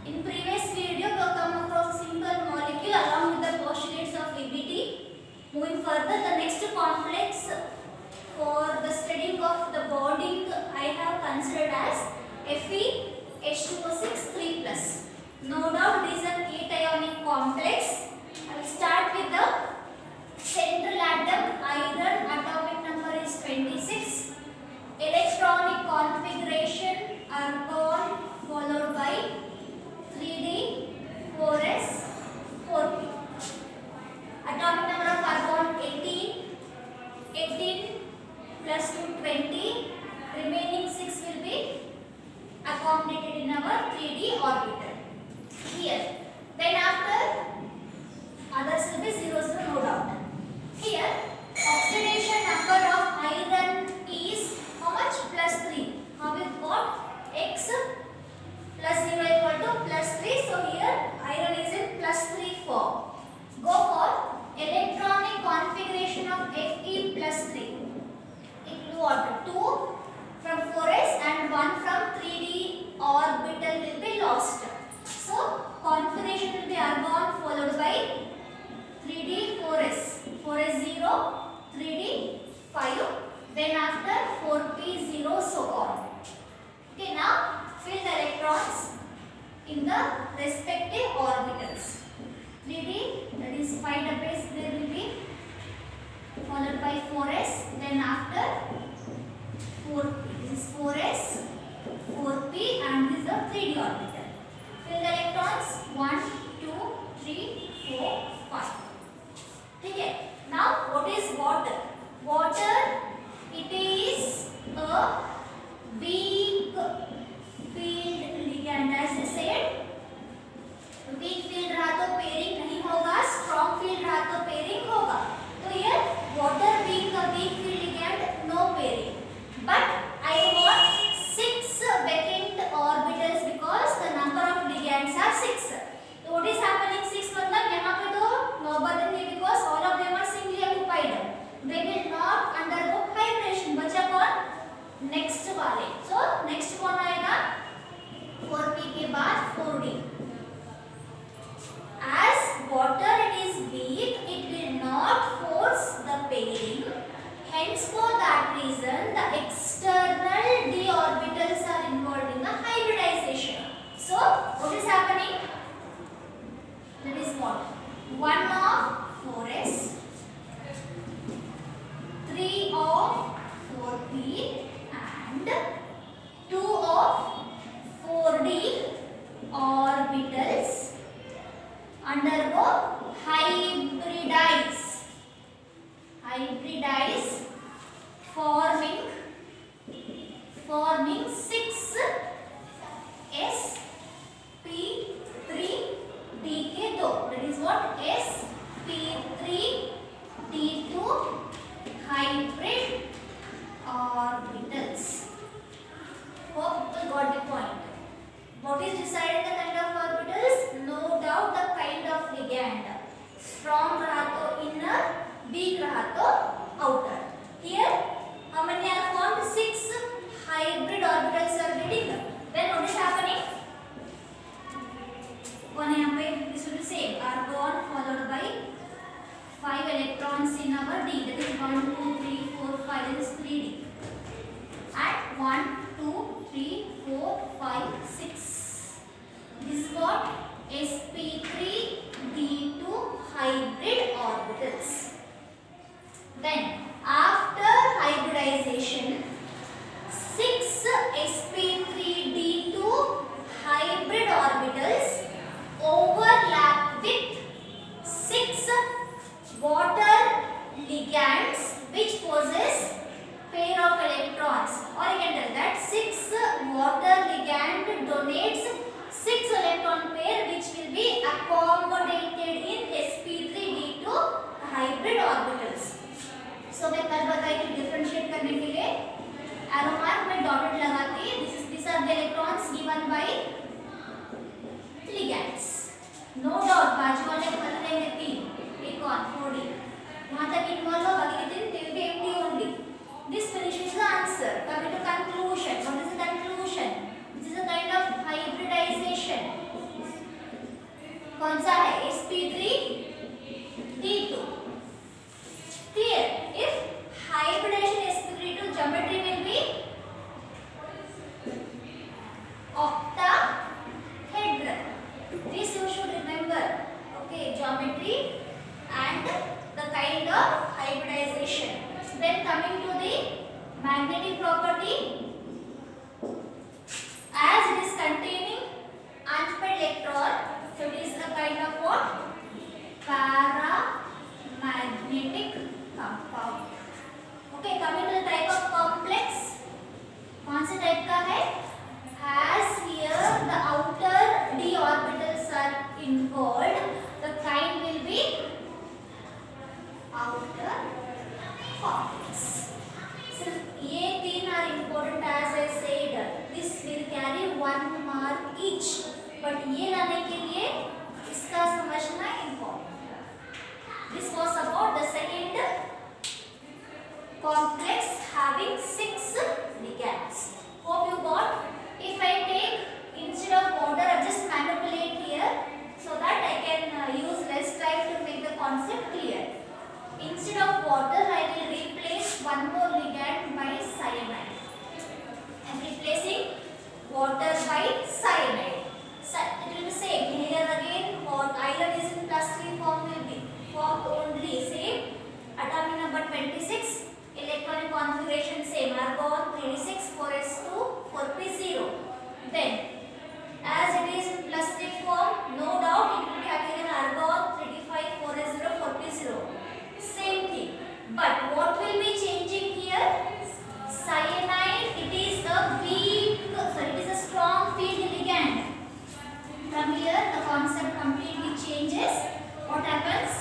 In previous video, we have come across a simple molecule along with the postulates of EBT. Moving further, the next complex for the studying of the bonding I have considered as FeH2O6 3+. No doubt this is a cationic complex. I will start with the central atom. Iron atomic number is 26. Electronic configuration argon followed by 3D, 4s, 4p. Atomic number of argon 18, 18 plus 2 20, remaining 6 will be accommodated in our 3D orbital. Here, then after others will be 0, 0, no doubt. Here, oxidation number of iron is how much? Plus 3. How we got x plus 0 equal to plus 3. So here iron is in plus 3 form. Go for electronic configuration of Fe plus 3. It will what? 2 from 4s and 1 from 3D orbital will be lost. So configuration will be argon followed by 3D 4s. 4s 0, 3D 5. Then after 4p 0, so on. Okay, now fill the electrons in the respective orbitals. 3D, that is 5 doubles, there will be followed by 4s. Then after 4p, this is 4s, 4p, and this is the 3D orbital. Fill the electrons 1, 2, 3, 4, 5. Okay. Now what is water? Water, it is a weak field ligand. As I said, weak field रहा तो pairing नहीं होगा, strong field रहा तो pairing होगा. तो here water being a weak field ligand, no pairing. But I want important as I said. This will carry 1 mark each. But ये लाने के लिए इसका समझना important. This was about the second complex having 6 ligands. Hope you got. If I take instead of water, I just manipulate here so that I can use less time to make the concept clear. Instead of water, I will replace one more ligand by cyanide. I am replacing water by cyanide. It will be same. Here again, iron is in +3 form will be formed only same. Atomic number 26. Electronic configuration same. Argon 36, 4s2, 4p0. Then, as it is in +3 form, no doubt it will be again argon 35, 4s0, 4p0. Same thing. But what will be changing here? Cyanide, it is a strong field ligand. From here, the concept completely changes. What happens?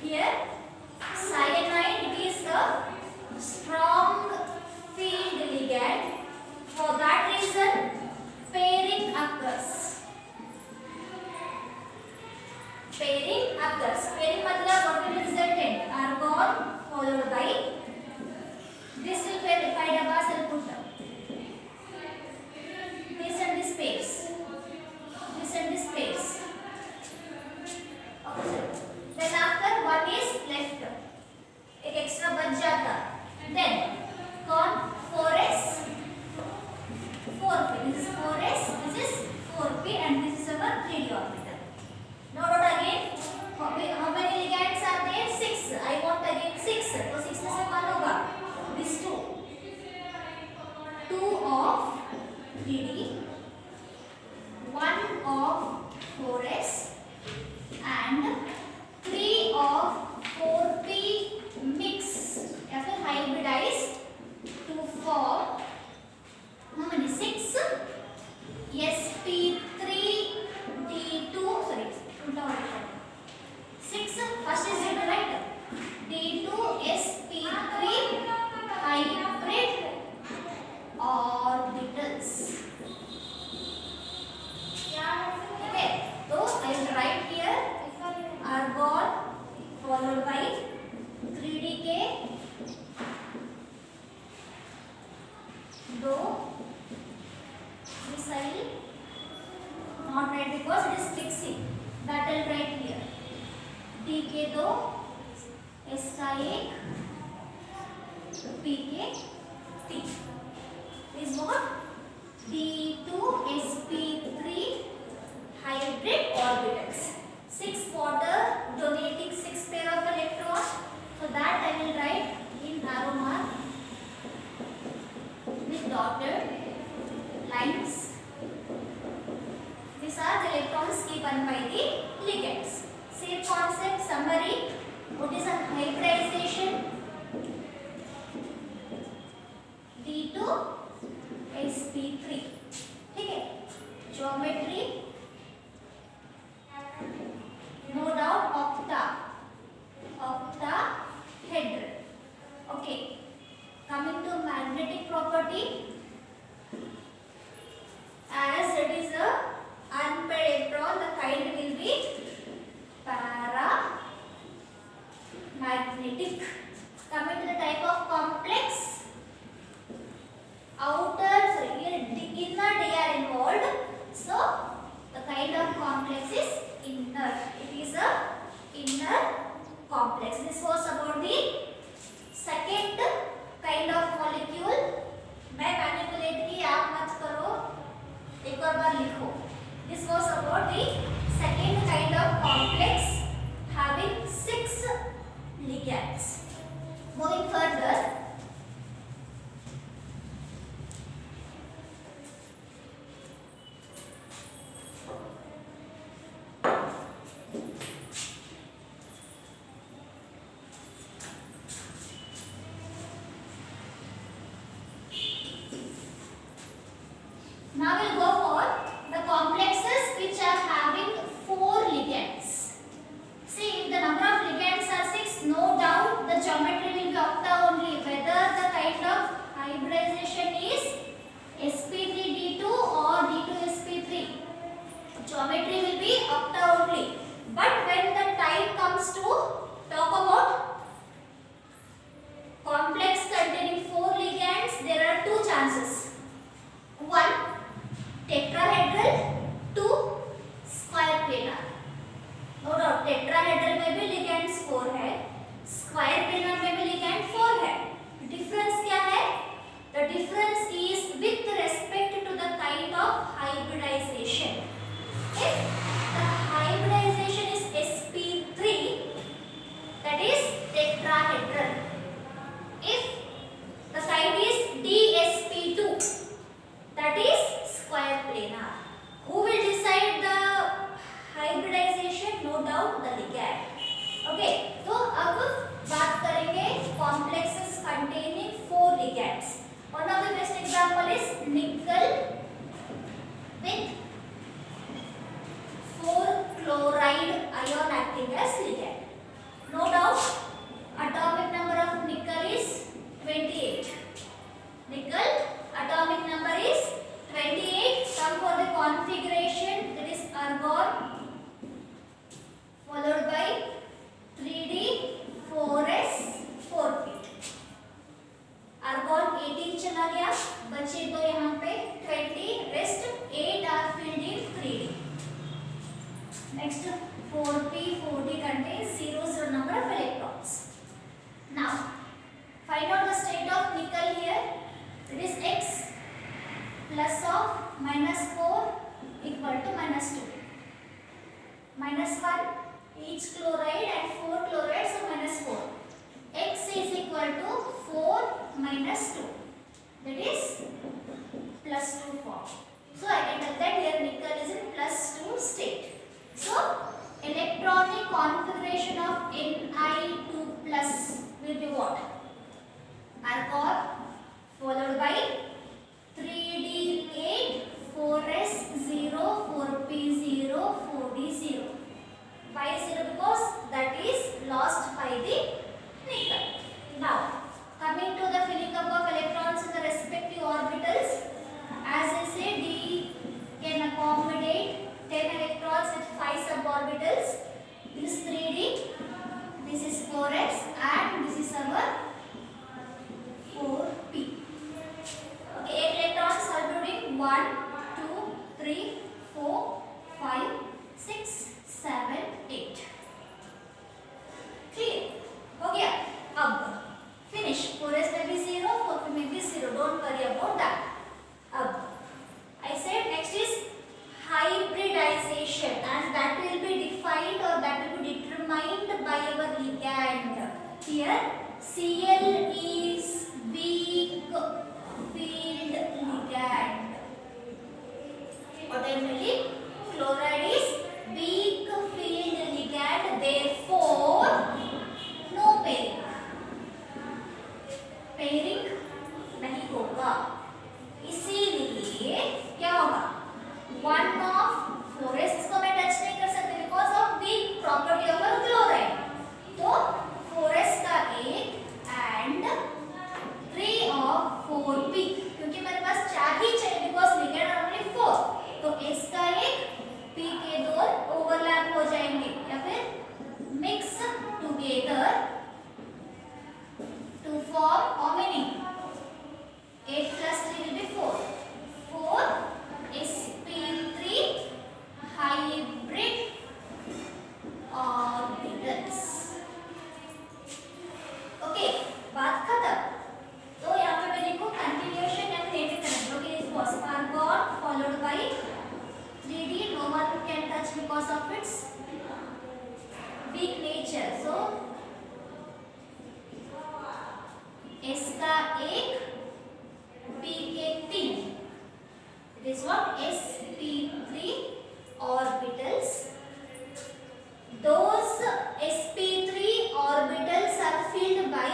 Here, cyanide, it is a strong field ligand. For that reason, pairing occurs. Pairing occurs. Pairing मतलब what will result in? Argon followed by this will pair if I double cell put down. This and this pairs. This and this pairs. Okay. Then after one is left. एक extra बच जाता. Then कौन 4s 4p. This is 4s. This is 4p and this is our 3d orbital. Now note again. How many ligands are there? 6. I want again 6. तो 6 में से कौन होगा? This 2. 2 of 3d, 1 of 4s and 3 of 4p mix या फिर hybridize to form how many? 6 sp3 d2 sorry 6 first is it right? d2 sp3 hybrid orbitals. Okay, so I will write here argon followed by 3dk, though this I will not write because it is fixing. That I will write here. dk दो s का 1 p के 3 is what? d2 sp3 hybrid orbitals. 6 water donating 6 pair of electrons. So that I will write in arrow mark with dotted lines. These are the electrons given by the ligands. Same concept summary. What is a hybridization? d2 sp3. ठीक है. Geometry. No doubt octahedral. Okay. Coming to magnetic property. As it is a unpaired electron, the kind will be paramagnetic. Coming to the type of complex. Inner they are involved. So the kind of complex is inner. It is a inner complex. This was about the second kind of molecule. मैं manipulate की आप मत करो. एक और बार लिखो. This was about the second kind of complex having 6 ligands. the ligand. Okay, तो अब बात करेंगे complexes containing 4 ligands. One of the best example is nickel with 4 chloride ion acting as ligand. No doubt, atomic number of nickel is 28. Nickel atomic number is 28. Come for the configuration, that is argon followed by 3d 4s 4p. argon 18 चला गया, बचे तो यहाँ पे 20, rest 8 are filled in 3d. Next 4p 4d contains 0 number of electrons. Now find out the state of nickel here. It is x plus of -4 equal to -2. -1 each chloride and 4 chlorides, so -4. X is equal to 4 minus 2. That is +2 form. So I can tell that here nickel is in +2 state. So electronic configuration of Ni2+ will be what? Argon followed by 3d8 4s0 4p0 4d0. Why 0? Because that is lost by the nickel. Now coming to the filling up of electrons in the respective orbitals, as I say, D can accommodate 10 electrons with 5 suborbitals. This is 3d, this is 4s, and this is our 4p. Okay, 8 electrons are including 1 2 3 4 5 6 7 8. Clear? हो गया? अब finish. 4s में भी 0, 4p में भी 0. Don't worry about that. अब I said next is hybridization, and that will be defined or that will be determined by our ligand. Here Cl is weak field ligand. Ordinarily chloride is weak field ligand, therefore no pairing. Pairing नहीं होगा, इसीलिए क्या होगा? One of 4s को मैं touch नहीं कर सकती because of weak property of a chloride. तो 4s का एक and 3 of 4p, क्योंकि मेरे पास 4 ही चाहिए because ligand are only 4. तो s का एक p के 2 ओवरलैप हो जाएंगे या फिर mix together to form how many? 8 plus 3 will be 4. 4 sp3 hybrid orbitals. Okay, बात खत्म. तो यहाँ पे मैं लिखूँ continuation या फिर anything connect. Okay, this was argon followed by 3d. No one can touch because of its weak nature. So S का एक, P के 3. It is what? sp3 orbitals. Those sp3 orbitals are filled by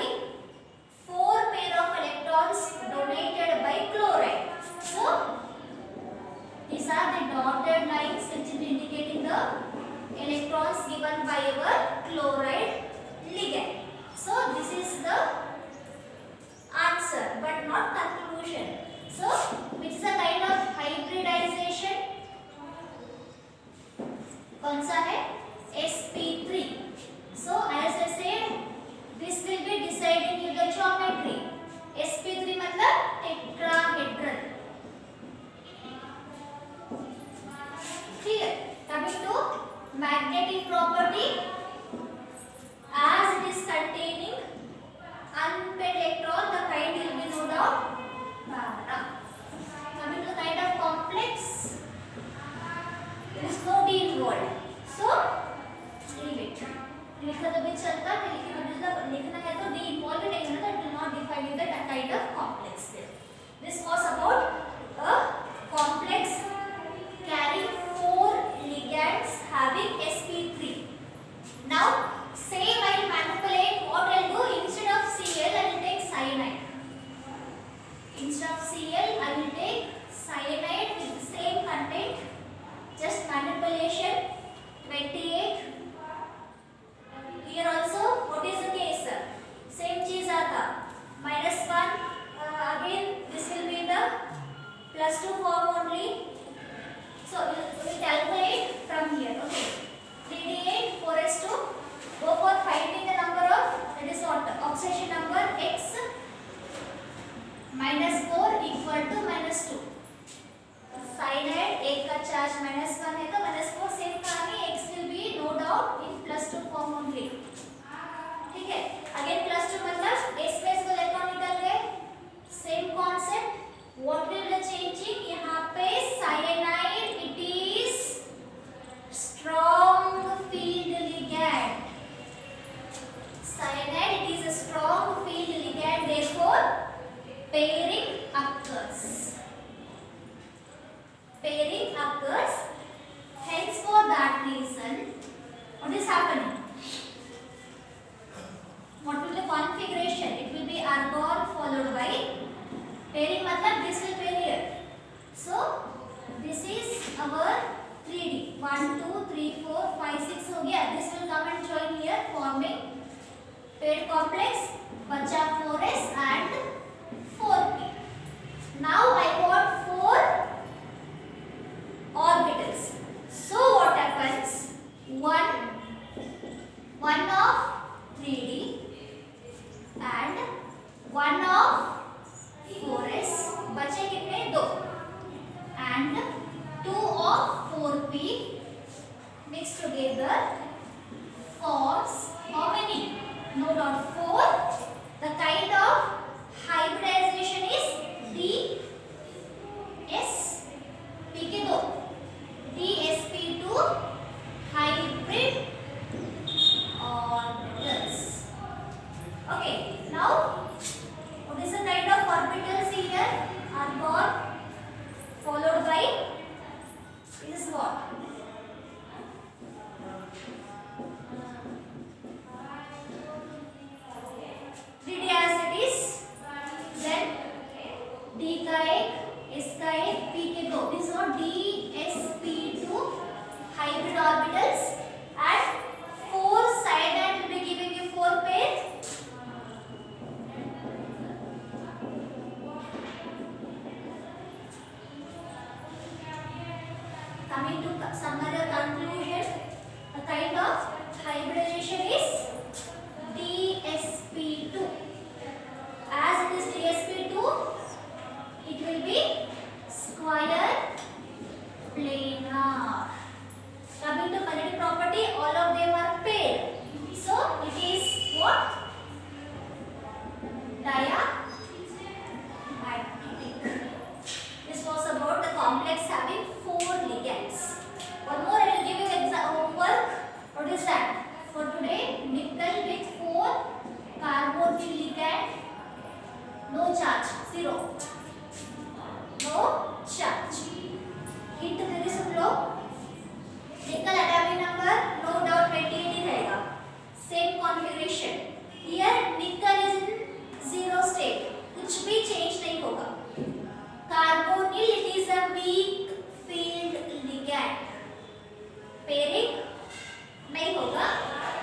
4 pair of electrons donated by chloride. So these are the dotted lines which is indicating the electrons given by our chloride ligand. So this is the answer but not conclusion. So which is a kind of hybridization? कौन सा है? sp3. So as I said, this will be deciding in the geometry. sp3 मतलब tetrahedral. Clear? Coming to magnetic property, as it is containing unpaired electron, the kind will be no doubt para. Coming to the kind of complex, there is no D involved. So leave it. लिखा तो भी चलता है, लेकिन लिखना है तो D involved नहीं है, that will not define you that kind of complex there. This was about a complex carrying 4 ligands having sp3. paired complex, बचा 4s and 4p. Now I want 4 orbitals. So what happens? One of 3d and one of 4s, बचे कितने? 2 and 2 of 4p mixed together forms how many? Note down 4. The kind of hybridization is DSP के 2 DSP2 hybrid orbitals. Okay, now what is the kind of orbitals here? Argon followed by this what? Coming to summary conclusion, the kind of hybridization is DSP2. As it is DSP2, it will be square planar. Coming to kinetic property, all of them are paired. So it is what? Diamagnetic. This was about the complex having 4 ligands. One more I will give you homework. What is that? For today, nickel with 4 carbonyl ligand. No charge, 0. No charge. Hint मेरे सुन लो. nickel atomic number no doubt 28 ही रहेगा. Same configuration. Here nickel is in 0 state. कुछ भी change नहीं होगा. Carbonyl, it is a weak field ligand. Pairing नहीं होगा.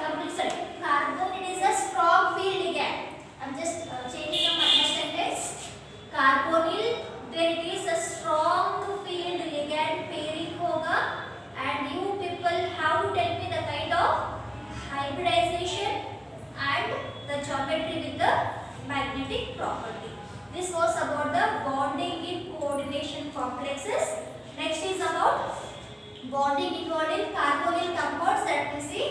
Compulsory. Carbon, it is a strong field ligand. I'm just changing the sentence. Carbonyl, then it is a strong field ligand. Pairing होगा. And you people have to tell me the kind of hybridization and the geometry with the magnetic property. This was about the bonding in coordination complexes. Next is about bonding involving carbonyl compounds that we see